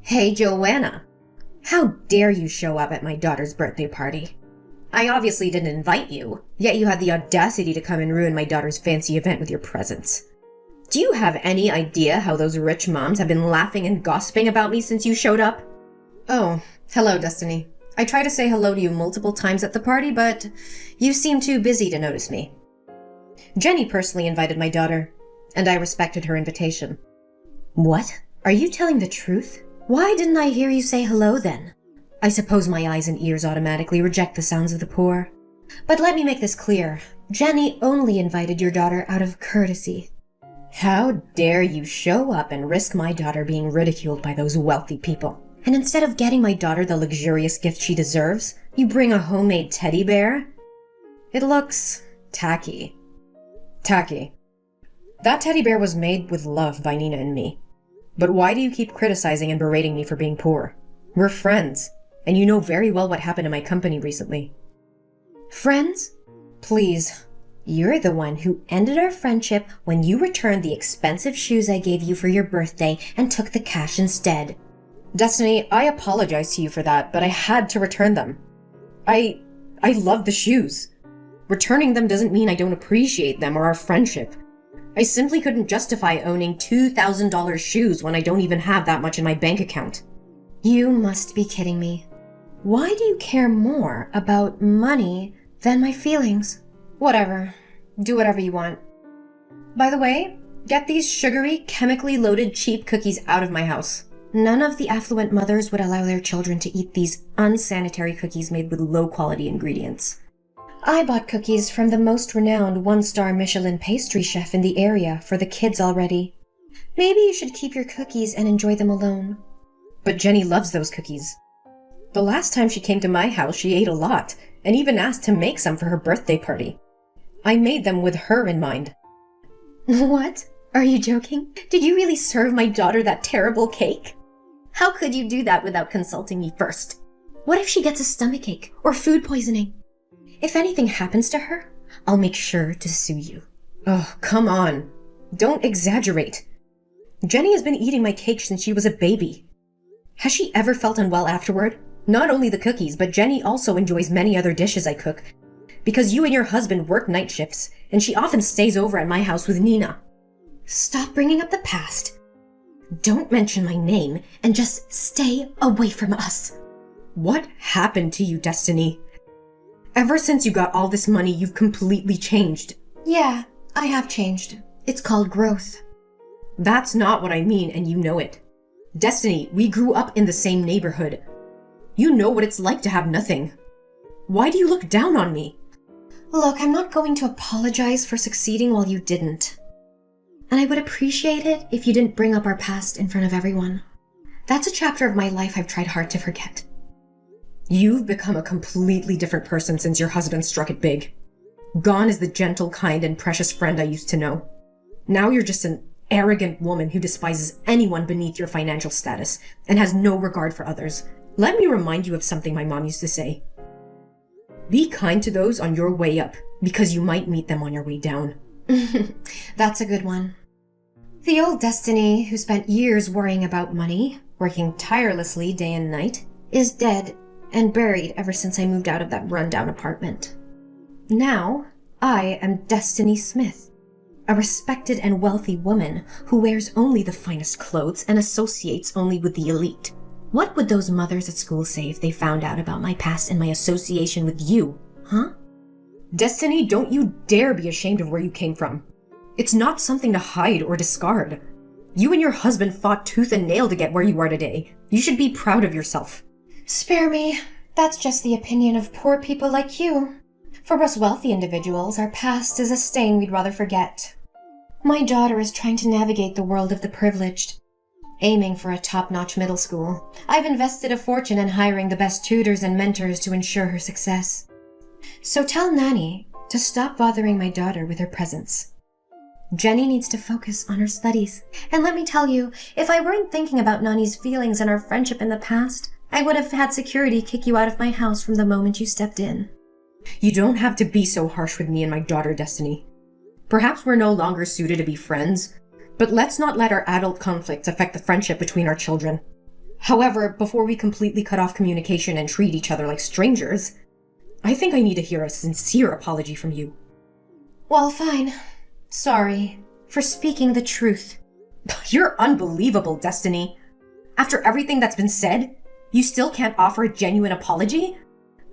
Hey, Joanna. How dare you show up at my daughter's birthday party? I obviously didn't invite you, yet you had the audacity to come and ruin my daughter's fancy event with your presence. Do you have any idea how those rich moms have been laughing and gossiping about me since you showed up? Oh, hello, Destiny. I tried to say hello to you multiple times at the party, but you seem too busy to notice me. Jenny personally invited my daughter, and I respected her invitation. What? Are you telling the truth? Why didn't I hear you say hello then? I suppose my eyes and ears automatically reject the sounds of the poor. But let me make this clear. Jenny only invited your daughter out of courtesy. How dare you show up and risk my daughter being ridiculed by those wealthy people? And instead of getting my daughter the luxurious gift she deserves, you bring a homemade teddy bear? It looks tacky. Tacky. That teddy bear was made with love by Nina and me. But why do you keep criticizing and berating me for being poor? We're friends, and you know very well what happened to my company recently. Friends? Please. You're the one who ended our friendship when you returned the expensive shoes I gave you for your birthday and took the cash instead. Destiny, I apologize to you for that, but I had to return them. I love the shoes. Returning them doesn't mean I don't appreciate them or our friendship. I simply couldn't justify owning $2,000 shoes when I don't even have that much in my bank account. You must be kidding me. Why do you care more about money than my feelings? Whatever. Do whatever you want. By the way, get these sugary, chemically loaded cheap cookies out of my house. None of the affluent mothers would allow their children to eat these unsanitary cookies made with low-quality ingredients. I bought cookies from the most renowned one-star Michelin pastry chef in the area for the kids already. Maybe you should keep your cookies and enjoy them alone. But Jenny loves those cookies. The last time she came to my house, she ate a lot, and even asked to make some for her birthday party. I made them with her in mind. What? Are you joking? Did you really serve my daughter that terrible cake? How could you do that without consulting me first? What if she gets a stomachache or food poisoning? If anything happens to her, I'll make sure to sue you. Oh, come on. Don't exaggerate. Jenny has been eating my cake since she was a baby. Has she ever felt unwell afterward? Not only the cookies, but Jenny also enjoys many other dishes I cook. Because you and your husband work night shifts, and she often stays over at my house with Nina. Stop bringing up the past. Don't mention my name, and just stay away from us. What happened to you, Destiny? Ever since you got all this money, you've completely changed. Yeah, I have changed. It's called growth. That's not what I mean, and you know it. Destiny, we grew up in the same neighborhood. You know what it's like to have nothing. Why do you look down on me? Look, I'm not going to apologize for succeeding while you didn't. And I would appreciate it if you didn't bring up our past in front of everyone. That's a chapter of my life I've tried hard to forget. You've become a completely different person since your husband struck it big. Gone is the gentle, kind, and precious friend I used to know. Now you're just an arrogant woman who despises anyone beneath your financial status and has no regard for others. Let me remind you of something my mom used to say. Be kind to those on your way up, because you might meet them on your way down. That's a good one. The old Destiny, who spent years worrying about money, working tirelessly day and night, is dead and buried ever since I moved out of that rundown apartment. Now, I am Destiny Smith, a respected and wealthy woman who wears only the finest clothes and associates only with the elite. What would those mothers at school say if they found out about my past and my association with you, huh? Destiny, don't you dare be ashamed of where you came from. It's not something to hide or discard. You and your husband fought tooth and nail to get where you are today. You should be proud of yourself. Spare me. That's just the opinion of poor people like you. For us wealthy individuals, our past is a stain we'd rather forget. My daughter is trying to navigate the world of the privileged, aiming for a top-notch middle school. I've invested a fortune in hiring the best tutors and mentors to ensure her success. So tell Nanny to stop bothering my daughter with her presence. Jenny needs to focus on her studies. And let me tell you, if I weren't thinking about Nani's feelings and our friendship in the past, I would have had security kick you out of my house from the moment you stepped in. You don't have to be so harsh with me and my daughter, Destiny. Perhaps we're no longer suited to be friends, but let's not let our adult conflicts affect the friendship between our children. However, before we completely cut off communication and treat each other like strangers, I think I need to hear a sincere apology from you. Well, fine. Sorry for speaking the truth. You're unbelievable, Destiny. After everything that's been said, you still can't offer a genuine apology?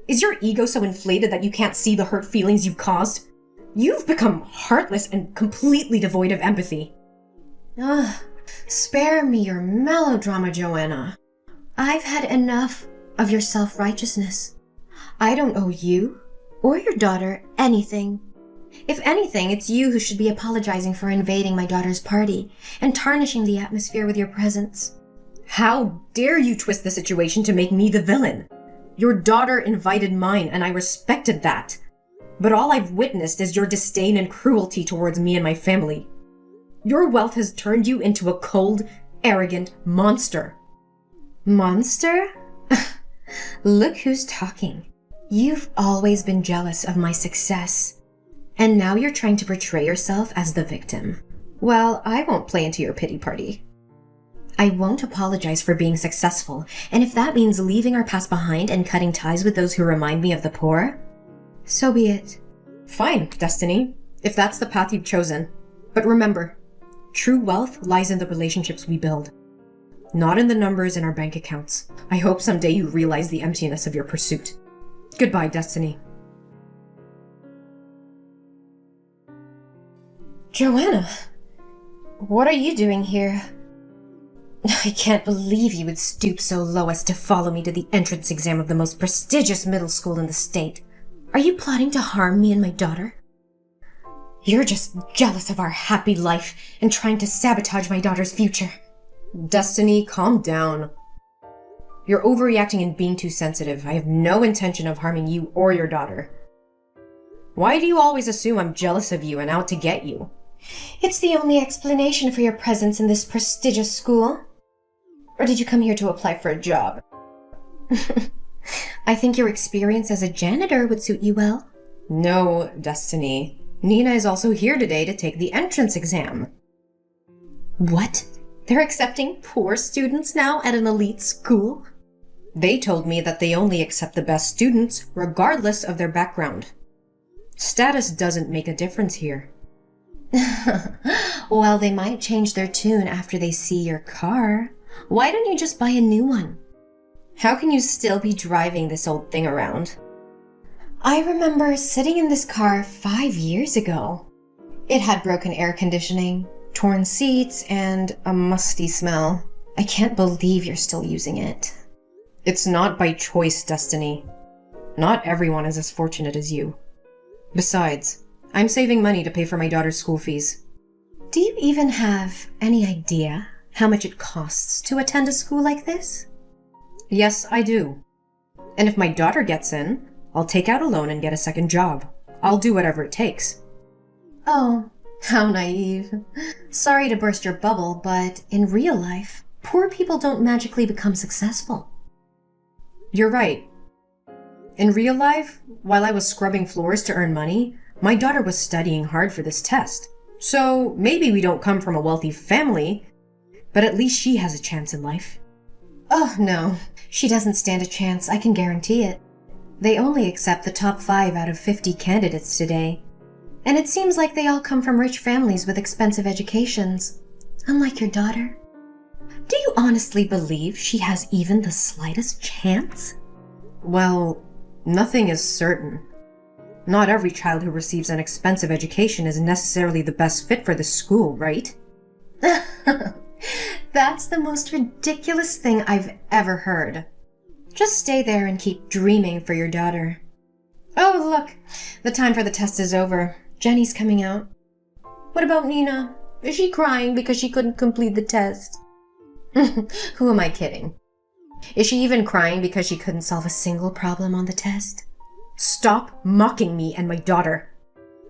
Is your ego so inflated that you can't see the hurt feelings you've caused? You've become heartless and completely devoid of empathy. Ugh, spare me your melodrama, Joanna. I've had enough of your self-righteousness. I don't owe you or your daughter anything. If anything, it's you who should be apologizing for invading my daughter's party and tarnishing the atmosphere with your presence. How dare you twist the situation to make me the villain? Your daughter invited mine, and I respected that. But all I've witnessed is your disdain and cruelty towards me and my family. Your wealth has turned you into a cold, arrogant monster. Monster? Look who's talking. You've always been jealous of my success. And now you're trying to portray yourself as the victim. Well, I won't play into your pity party. I won't apologize for being successful, and if that means leaving our past behind and cutting ties with those who remind me of the poor, so be it. Fine, Destiny, if that's the path you've chosen. But remember, true wealth lies in the relationships we build, not in the numbers in our bank accounts. I hope someday you realize the emptiness of your pursuit. Goodbye, Destiny. Joanna, what are you doing here? I can't believe you would stoop so low as to follow me to the entrance exam of the most prestigious middle school in the state. Are you plotting to harm me and my daughter? You're just jealous of our happy life and trying to sabotage my daughter's future. Destiny, calm down. You're overreacting and being too sensitive. I have no intention of harming you or your daughter. Why do you always assume I'm jealous of you and out to get you? It's the only explanation for your presence in this prestigious school. Or did you come here to apply for a job? I think your experience as a janitor would suit you well. No, Destiny. Nina is also here today to take the entrance exam. What? They're accepting poor students now at an elite school? They told me that they only accept the best students, regardless of their background. Status doesn't make a difference here. Well, they might change their tune after they see your car. Why don't you just buy a new one? How can you still be driving this old thing around? I remember sitting in this car 5 years ago. It had broken air conditioning, torn seats, and a musty smell. I can't believe you're still using it. It's not by choice, Destiny. Not everyone is as fortunate as you. Besides, I'm saving money to pay for my daughter's school fees. Do you even have any idea how much it costs to attend a school like this? Yes, I do. And if my daughter gets in, I'll take out a loan and get a second job. I'll do whatever it takes. Oh, how naive. Sorry to burst your bubble, but in real life, poor people don't magically become successful. You're right. In real life, while I was scrubbing floors to earn money, my daughter was studying hard for this test. So maybe we don't come from a wealthy family, but at least she has a chance in life. Oh, no. She doesn't stand a chance, I can guarantee it. They only accept the top 5 out of 50 candidates today. And it seems like they all come from rich families with expensive educations. Unlike your daughter. Do you honestly believe she has even the slightest chance? Well, nothing is certain. Not every child who receives an expensive education is necessarily the best fit for the school, right? That's the most ridiculous thing I've ever heard. Just stay there and keep dreaming for your daughter. Oh, look, the time for the test is over. Jenny's coming out. What about Nina? Is she crying because she couldn't complete the test? Who am I kidding? Is she even crying because she couldn't solve a single problem on the test? Stop mocking me and my daughter.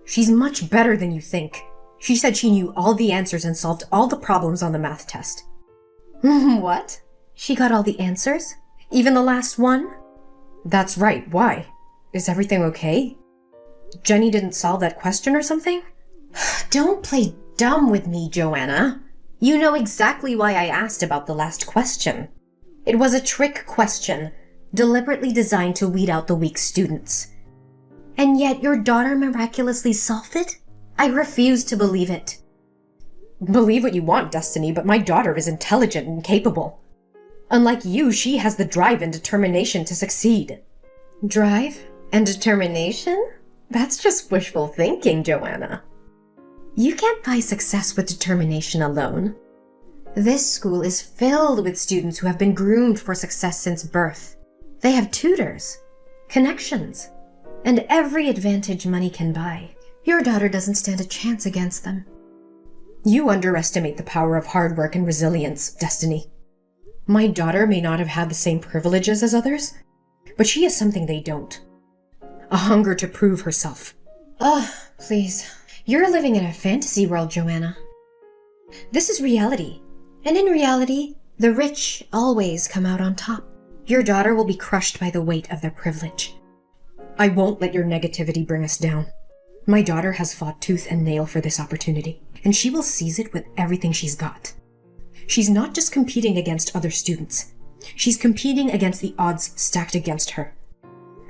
She's much better than you think. She said she knew all the answers and solved all the problems on the math test. What? She got all the answers? Even the last one? That's right. Why? Is everything okay? Jenny didn't solve that question or something? Don't play dumb with me, Joanna. You know exactly why I asked about the last question. It was a trick question, deliberately designed to weed out the weak students. And yet your daughter miraculously solved it? I refuse to believe it. Believe what you want, Destiny, but my daughter is intelligent and capable. Unlike you, she has the drive and determination to succeed. Drive and determination? That's just wishful thinking, Joanna. You can't buy success with determination alone. This school is filled with students who have been groomed for success since birth. They have tutors, connections, and every advantage money can buy. Your daughter doesn't stand a chance against them. You underestimate the power of hard work and resilience, Destiny. My daughter may not have had the same privileges as others, but she has something they don't. A hunger to prove herself. Please. You're living in a fantasy world, Joanna. This is reality. And in reality, the rich always come out on top. Your daughter will be crushed by the weight of their privilege. I won't let your negativity bring us down. My daughter has fought tooth and nail for this opportunity, and she will seize it with everything she's got. She's not just competing against other students. She's competing against the odds stacked against her.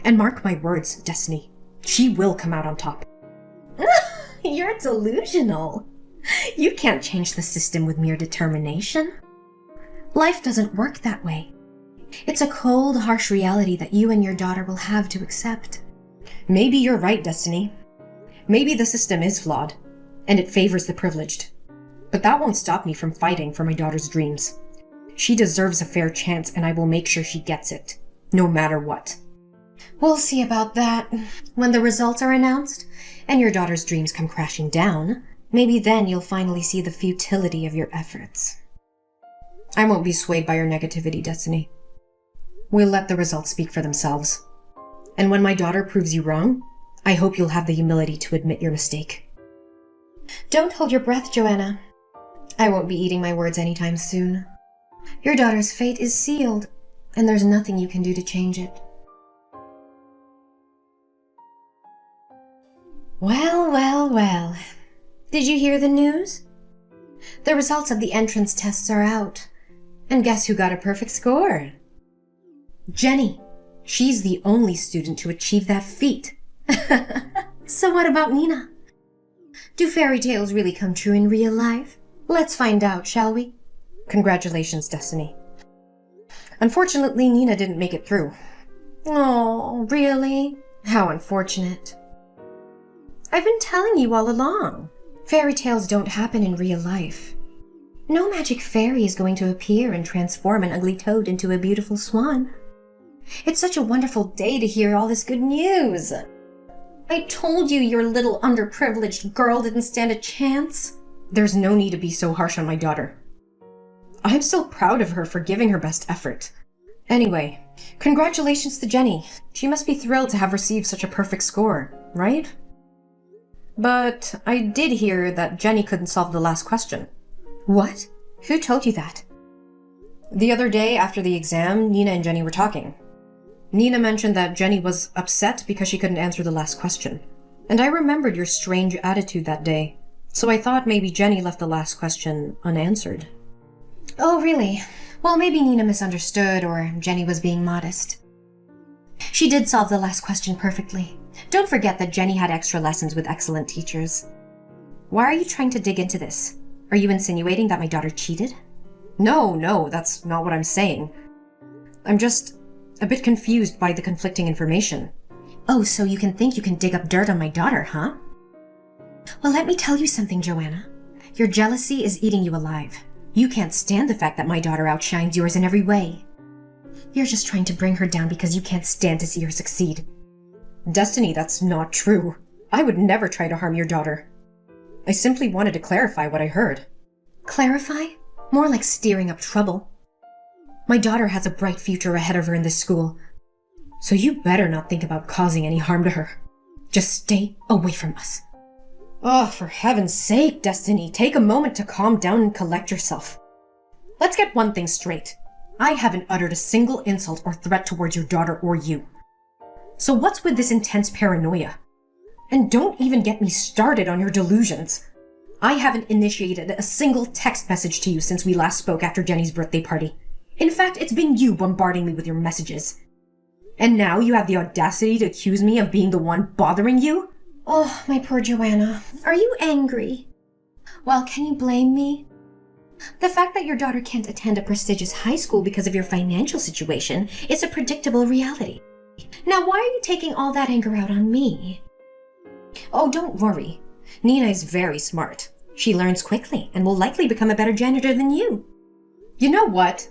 And mark my words, Destiny, she will come out on top. You're delusional. You can't change the system with mere determination. Life doesn't work that way. It's a cold, harsh reality that you and your daughter will have to accept. Maybe you're right, Destiny. Maybe the system is flawed, and it favors the privileged. But that won't stop me from fighting for my daughter's dreams. She deserves a fair chance, and I will make sure she gets it, no matter what. We'll see about that. When the results are announced, and your daughter's dreams come crashing down, maybe then you'll finally see the futility of your efforts. I won't be swayed by your negativity, Destiny. We'll let the results speak for themselves. And when my daughter proves you wrong, I hope you'll have the humility to admit your mistake. Don't hold your breath, Joanna. I won't be eating my words anytime soon. Your daughter's fate is sealed, and there's nothing you can do to change it. Well, well, well. Did you hear the news? The results of the entrance tests are out. And guess who got a perfect score? Jenny. She's the only student to achieve that feat. So what about Nina? Do fairy tales really come true in real life? Let's find out, shall we? Congratulations, Destiny. Unfortunately, Nina didn't make it through. Oh, really? How unfortunate. I've been telling you all along. Fairy tales don't happen in real life. No magic fairy is going to appear and transform an ugly toad into a beautiful swan. It's such a wonderful day to hear all this good news. I told you your little underprivileged girl didn't stand a chance. There's no need to be so harsh on my daughter. I'm so proud of her for giving her best effort. Anyway, congratulations to Jenny. She must be thrilled to have received such a perfect score, right? But I did hear that Jenny couldn't solve the last question. What? Who told you that? The other day after the exam, Nina and Jenny were talking. Nina mentioned that Jenny was upset because she couldn't answer the last question. And I remembered your strange attitude that day, so I thought maybe Jenny left the last question unanswered. Oh, really? Well, maybe Nina misunderstood, or Jenny was being modest. She did solve the last question perfectly. Don't forget that Jenny had extra lessons with excellent teachers. Why are you trying to dig into this? Are you insinuating that my daughter cheated? No, that's not what I'm saying. I'm just a bit confused by the conflicting information. Oh, so you think you can dig up dirt on my daughter, huh? Well, let me tell you something, Joanna. Your jealousy is eating you alive. You can't stand the fact that my daughter outshines yours in every way. You're just trying to bring her down because you can't stand to see her succeed. Destiny, that's not true. I would never try to harm your daughter. I simply wanted to clarify what I heard. Clarify? More like stirring up trouble. My daughter has a bright future ahead of her in this school, so you better not think about causing any harm to her. Just stay away from us. Oh, for heaven's sake, Destiny, take a moment to calm down and collect yourself. Let's get one thing straight. I haven't uttered a single insult or threat towards your daughter or you. So what's with this intense paranoia? And don't even get me started on your delusions. I haven't initiated a single text message to you since we last spoke after Jenny's birthday party. In fact, it's been you bombarding me with your messages. And now you have the audacity to accuse me of being the one bothering you? Oh, my poor Joanna. Are you angry? Well, can you blame me? The fact that your daughter can't attend a prestigious high school because of your financial situation is a predictable reality. Now, why are you taking all that anger out on me? Oh, don't worry. Nina is very smart. She learns quickly and will likely become a better janitor than you. You know what?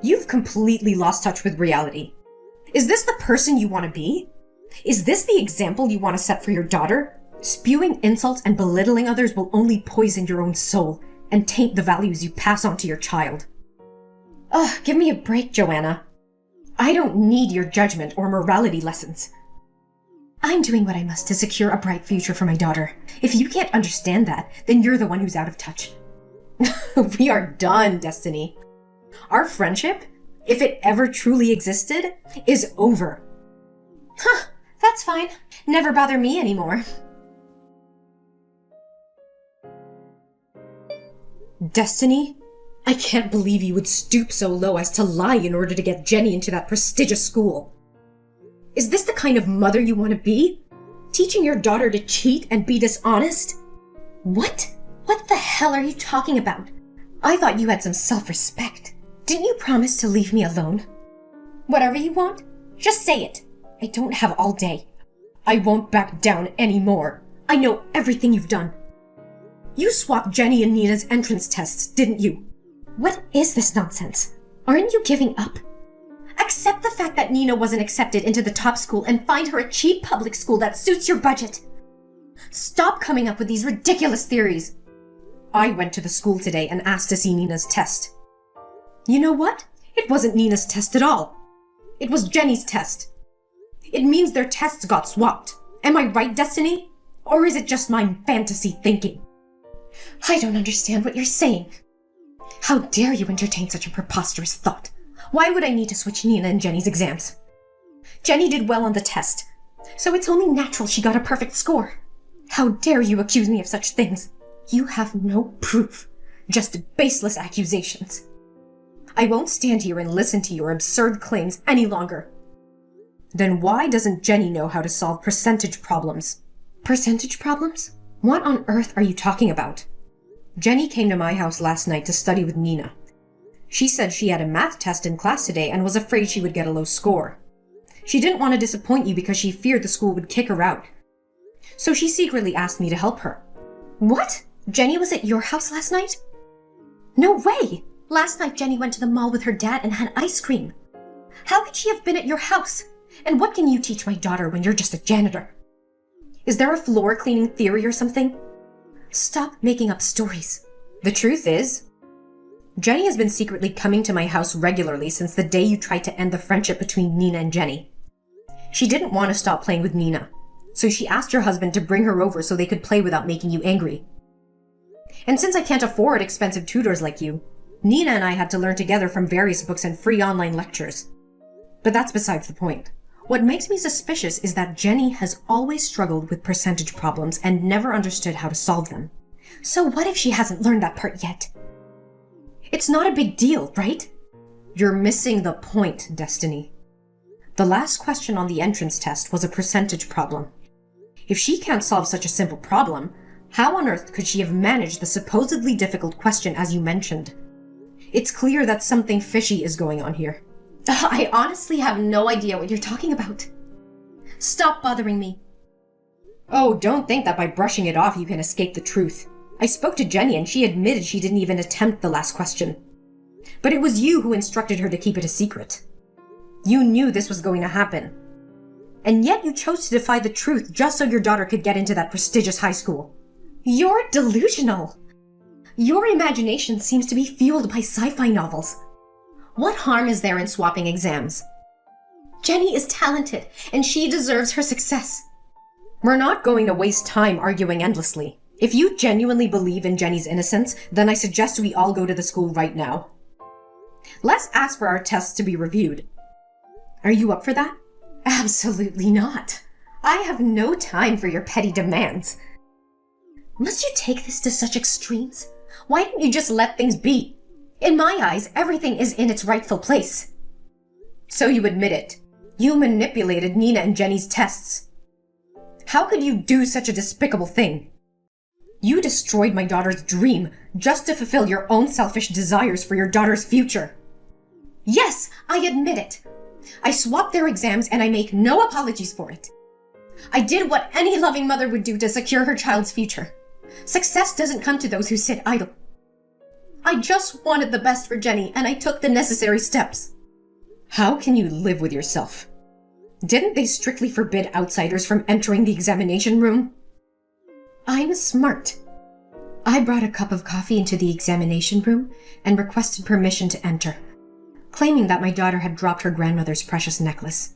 You've completely lost touch with reality. Is this the person you want to be? Is this the example you want to set for your daughter? Spewing insults and belittling others will only poison your own soul and taint the values you pass on to your child. Ugh, give me a break, Joanna. I don't need your judgment or morality lessons. I'm doing what I must to secure a bright future for my daughter. If you can't understand that, then you're the one who's out of touch. We are done, Destiny. Our friendship, if it ever truly existed, is over. Huh, that's fine. Never bother me anymore. Destiny? I can't believe you would stoop so low as to lie in order to get Jenny into that prestigious school. Is this the kind of mother you want to be? Teaching your daughter to cheat and be dishonest? What? What the hell are you talking about? I thought you had some self-respect. Didn't you promise to leave me alone? Whatever you want, just say it. I don't have all day. I won't back down anymore. I know everything you've done. You swapped Jenny and Nina's entrance tests, didn't you? What is this nonsense? Aren't you giving up? Accept the fact that Nina wasn't accepted into the top school and find her a cheap public school that suits your budget. Stop coming up with these ridiculous theories. I went to the school today and asked to see Nina's test. You know what? It wasn't Nina's test at all. It was Jenny's test. It means their tests got swapped. Am I right, Destiny? Or is it just my fantasy thinking? I don't understand what you're saying. How dare you entertain such a preposterous thought? Why would I need to switch Nina and Jenny's exams? Jenny did well on the test, so it's only natural she got a perfect score. How dare you accuse me of such things? You have no proof, just baseless accusations. I won't stand here and listen to your absurd claims any longer. Then why doesn't Jenny know how to solve percentage problems? Percentage problems? What on earth are you talking about? Jenny came to my house last night to study with Nina. She said she had a math test in class today and was afraid she would get a low score. She didn't want to disappoint you because she feared the school would kick her out. So she secretly asked me to help her. What? Jenny was at your house last night? No way! Last night Jenny went to the mall with her dad and had ice cream. How could she have been at your house? And what can you teach my daughter when you're just a janitor? Is there a floor cleaning theory or something? Stop making up stories. The truth is, Jenny has been secretly coming to my house regularly since the day you tried to end the friendship between Nina and Jenny. She didn't want to stop playing with Nina, so she asked her husband to bring her over so they could play without making you angry. And since I can't afford expensive tutors like you, Nina and I had to learn together from various books and free online lectures. But that's besides the point. What makes me suspicious is that Jenny has always struggled with percentage problems and never understood how to solve them. So what if she hasn't learned that part yet? It's not a big deal, right? You're missing the point, Destiny. The last question on the entrance test was a percentage problem. If she can't solve such a simple problem, how on earth could she have managed the supposedly difficult question as you mentioned? It's clear that something fishy is going on here. I honestly have no idea what you're talking about. Stop bothering me. Oh, don't think that by brushing it off you can escape the truth. I spoke to Jenny and she admitted she didn't even attempt the last question. But it was you who instructed her to keep it a secret. You knew this was going to happen. And yet you chose to defy the truth just so your daughter could get into that prestigious high school. You're delusional. Your imagination seems to be fueled by sci-fi novels. What harm is there in swapping exams? Jenny is talented, and she deserves her success. We're not going to waste time arguing endlessly. If you genuinely believe in Jenny's innocence, then I suggest we all go to the school right now. Let's ask for our tests to be reviewed. Are you up for that? Absolutely not. I have no time for your petty demands. Must you take this to such extremes? Why didn't you just let things be? In my eyes, everything is in its rightful place. So you admit it. You manipulated Nina and Jenny's tests. How could you do such a despicable thing? You destroyed my daughter's dream just to fulfill your own selfish desires for your daughter's future. Yes, I admit it. I swapped their exams and I make no apologies for it. I did what any loving mother would do to secure her child's future. Success doesn't come to those who sit idle. I just wanted the best for Jenny and I took the necessary steps. How can you live with yourself? Didn't they strictly forbid outsiders from entering the examination room? I'm smart. I brought a cup of coffee into the examination room and requested permission to enter, claiming that my daughter had dropped her grandmother's precious necklace.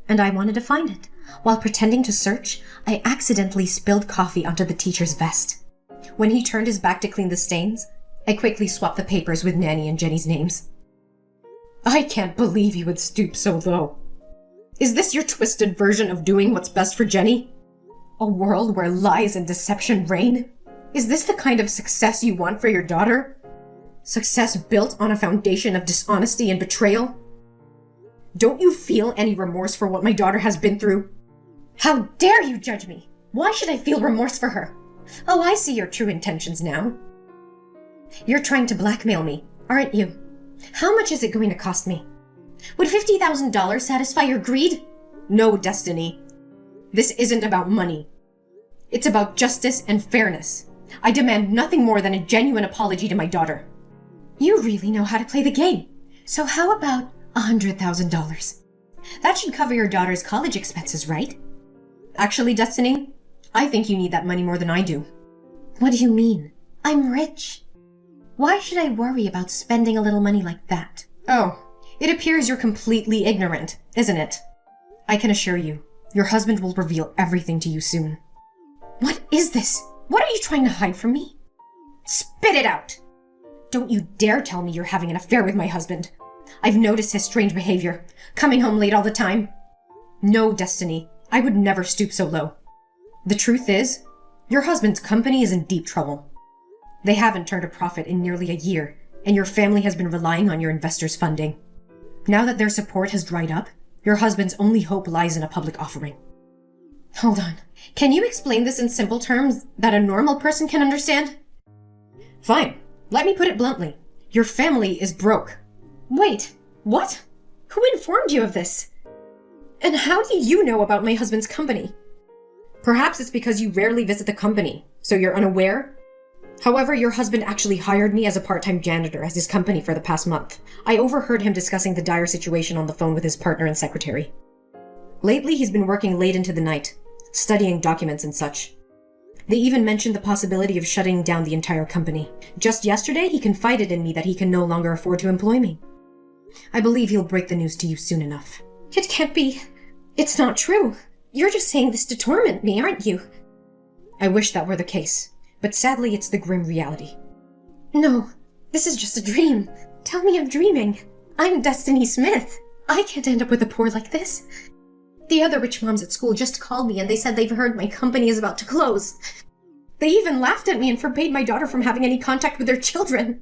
And I wanted to find it. While pretending to search, I accidentally spilled coffee onto the teacher's vest. When he turned his back to clean the stains, I quickly swapped the papers with Nanny and Jenny's names. I can't believe you would stoop so low. Is this your twisted version of doing what's best for Jenny? A world where lies and deception reign? Is this the kind of success you want for your daughter? Success built on a foundation of dishonesty and betrayal? Don't you feel any remorse for what my daughter has been through? How dare you judge me? Why should I feel remorse for her? Oh, I see your true intentions now. You're trying to blackmail me, aren't you? How much is it going to cost me? Would $50,000 satisfy your greed? No, Destiny. This isn't about money. It's about justice and fairness. I demand nothing more than a genuine apology to my daughter. You really know how to play the game. So how about $100,000? That should cover your daughter's college expenses, right? Actually, Destiny, I think you need that money more than I do. What do you mean? I'm rich. Why should I worry about spending a little money like that? Oh, it appears you're completely ignorant, isn't it? I can assure you, your husband will reveal everything to you soon. What is this? What are you trying to hide from me? Spit it out! Don't you dare tell me you're having an affair with my husband. I've noticed his strange behavior, coming home late all the time. No, Destiny, I would never stoop so low. The truth is, your husband's company is in deep trouble. They haven't turned a profit in nearly a year, and your family has been relying on your investors' funding. Now that their support has dried up, your husband's only hope lies in a public offering. Hold on. Can you explain this in simple terms that a normal person can understand? Fine. Let me put it bluntly. Your family is broke. Wait, what? Who informed you of this? And how do you know about my husband's company? Perhaps it's because you rarely visit the company, so you're unaware? However, your husband actually hired me as a part-time janitor at his company for the past month. I overheard him discussing the dire situation on the phone with his partner and secretary. Lately, he's been working late into the night, studying documents and such. They even mentioned the possibility of shutting down the entire company. Just yesterday, he confided in me that he can no longer afford to employ me. I believe he'll break the news to you soon enough. It can't be. It's not true. You're just saying this to torment me, aren't you? I wish that were the case. But sadly, it's the grim reality. No, this is just a dream. Tell me I'm dreaming. I'm Destiny Smith. I can't end up with a poor like this. The other rich moms at school just called me and they said they've heard my company is about to close. They even laughed at me and forbade my daughter from having any contact with their children.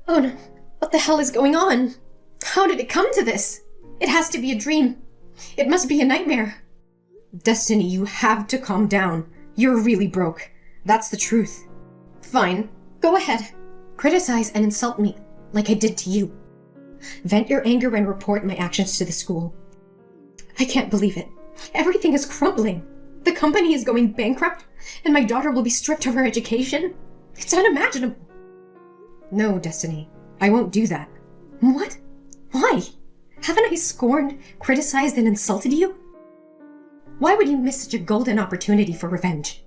Oh no, what the hell is going on? How did it come to this? It has to be a dream. It must be a nightmare. Destiny, you have to calm down. You're really broke. That's the truth. Fine. Go ahead. Criticize and insult me, like I did to you. Vent your anger and report my actions to the school. I can't believe it. Everything is crumbling. The company is going bankrupt, and my daughter will be stripped of her education. It's unimaginable. No, Destiny. I won't do that. What? Why? Haven't I scorned, criticized, and insulted you? Why would you miss such a golden opportunity for revenge?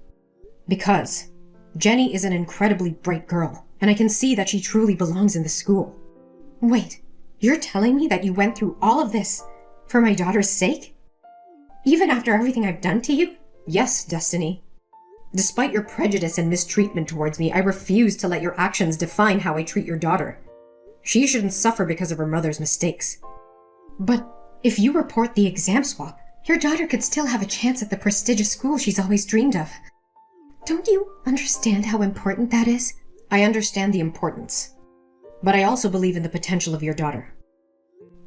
Because Jenny is an incredibly bright girl, and I can see that she truly belongs in the school. Wait, you're telling me that you went through all of this for my daughter's sake? Even after everything I've done to you? Yes, Destiny. Despite your prejudice and mistreatment towards me, I refuse to let your actions define how I treat your daughter. She shouldn't suffer because of her mother's mistakes. But if you report the exam swap, your daughter could still have a chance at the prestigious school she's always dreamed of. Don't you understand how important that is? I understand the importance. but I also believe in the potential of your daughter.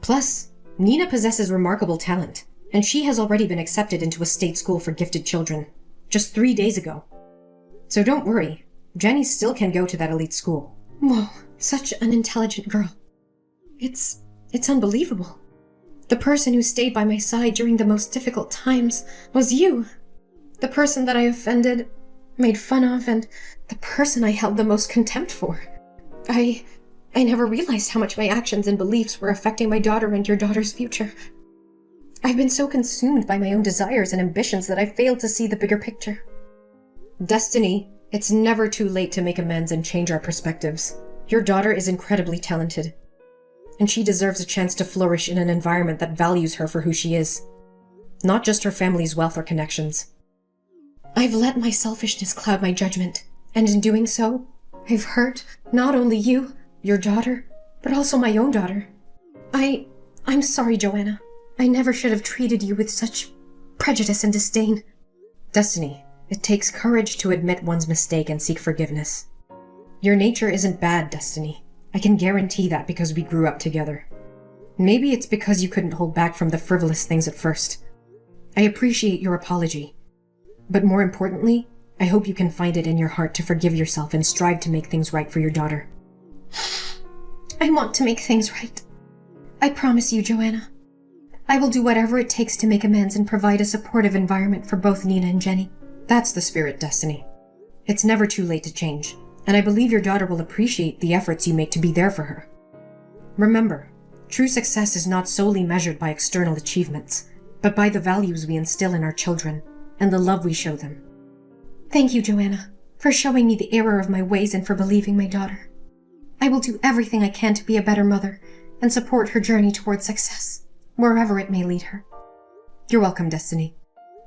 Plus, Nina possesses remarkable talent, and she has already been accepted into a state school for gifted children, just 3 days ago. So don't worry, Jenny still can go to that elite school. Whoa, such an intelligent girl. It's unbelievable. The person who stayed by my side during the most difficult times was you. The person that I offended, made fun of, and the person I held the most contempt for. I never realized how much my actions and beliefs were affecting my daughter and your daughter's future. I've been so consumed by my own desires and ambitions that I failed to see the bigger picture. Destiny, it's never too late to make amends and change our perspectives. Your daughter is incredibly talented, and she deserves a chance to flourish in an environment that values her for who she is, not just her family's wealth or connections. I've let my selfishness cloud my judgment, and in doing so, I've hurt not only you, your daughter, but also my own daughter. I'm sorry, Joanna. I never should have treated you with such prejudice and disdain. Destiny, it takes courage to admit one's mistake and seek forgiveness. Your nature isn't bad, Destiny. I can guarantee that because we grew up together. Maybe it's because you couldn't hold back from the frivolous things at first. I appreciate your apology. But more importantly, I hope you can find it in your heart to forgive yourself and strive to make things right for your daughter. I want to make things right. I promise you, Joanna. I will do whatever it takes to make amends and provide a supportive environment for both Nina and Jenny. That's the spirit, Destiny. It's never too late to change, and I believe your daughter will appreciate the efforts you make to be there for her. Remember, true success is not solely measured by external achievements, but by the values we instill in our children and the love we show them. Thank you, Joanna, for showing me the error of my ways and for believing my daughter. I will do everything I can to be a better mother and support her journey towards success, wherever it may lead her. You're welcome, Destiny.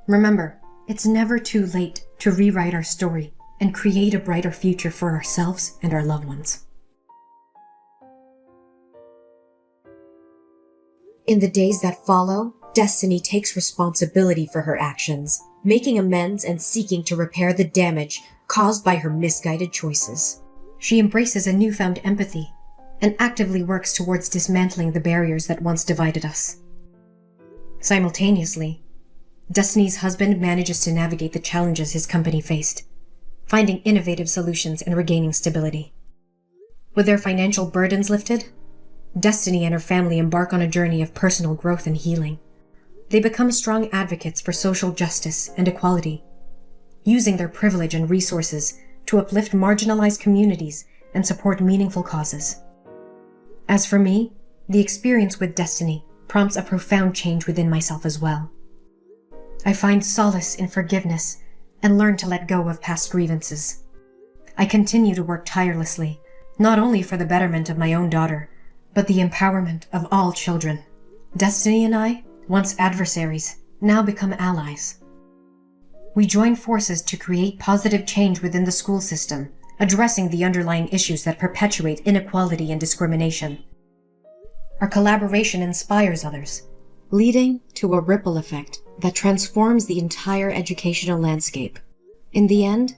Remember, it's never too late to rewrite our story and create a brighter future for ourselves and our loved ones. In the days that follow, Destiny takes responsibility for her actions, making amends and seeking to repair the damage caused by her misguided choices. She embraces a newfound empathy and actively works towards dismantling the barriers that once divided us. Simultaneously, Destiny's husband manages to navigate the challenges his company faced, finding innovative solutions and regaining stability. With their financial burdens lifted, Destiny and her family embark on a journey of personal growth and healing. They become strong advocates for social justice and equality, using their privilege and resources to uplift marginalized communities and support meaningful causes. As for me, the experience with Destiny prompts a profound change within myself as well. I find solace in forgiveness and learn to let go of past grievances. I continue to work tirelessly, not only for the betterment of my own daughter, but the empowerment of all children. Destiny and I, once adversaries, now become allies. We join forces to create positive change within the school system, addressing the underlying issues that perpetuate inequality and discrimination. Our collaboration inspires others, leading to a ripple effect that transforms the entire educational landscape. In the end,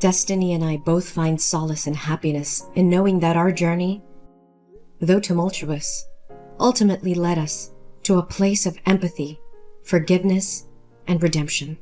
Destiny and I both find solace and happiness in knowing that our journey, though tumultuous, ultimately led us to a place of empathy, forgiveness, and redemption.